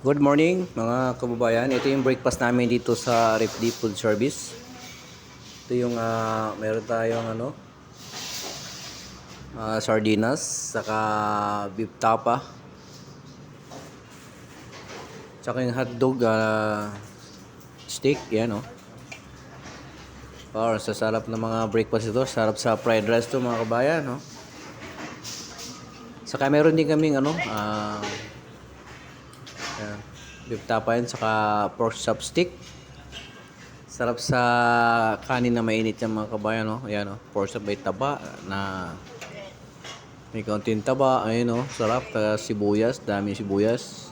Good morning mga kababayan. Ito yung breakfast namin dito sa Refdi Food Service. Ito yung meron tayong sardinas, saka beef tapa, saka yung hotdog steak, yan oh. Sa sarap ng mga breakfast ito, sarap sa fried rice to mga kabayan, no. Saka meron din kaming yan, beef tapa yan, saka pork chop stick. Sarap sa kanin na mainit yung mga kabayan, no? Ayan, no? Pork chop may taba na may kaunting taba. Ayun, no? Sarap. Taga sibuyas. Dami sibuyas.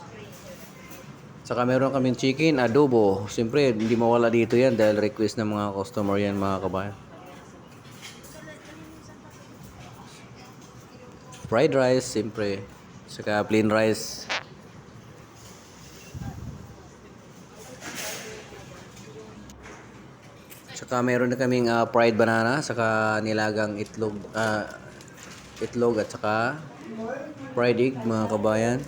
Saka meron kaming chicken adobo. Siyempre, hindi mawala dito yan dahil request ng mga customer yan, mga kabayan. Fried rice, siyempre. Saka plain rice. Saka meron na kaming fried banana, saka nilagang itlog at saka fried egg, mga kabayan.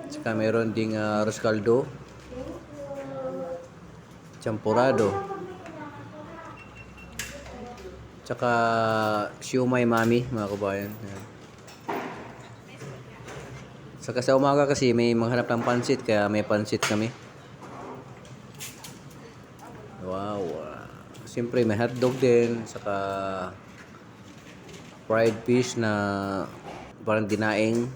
Saka meron ding arroz caldo, champurrado, saka siomai mami, mga kabayan. Ayan. Saka sa umaga kasi may maghanap ng pansit, kaya may pansit kami. Wow. Siyempre may hotdog din, saka fried fish na parang dinaing.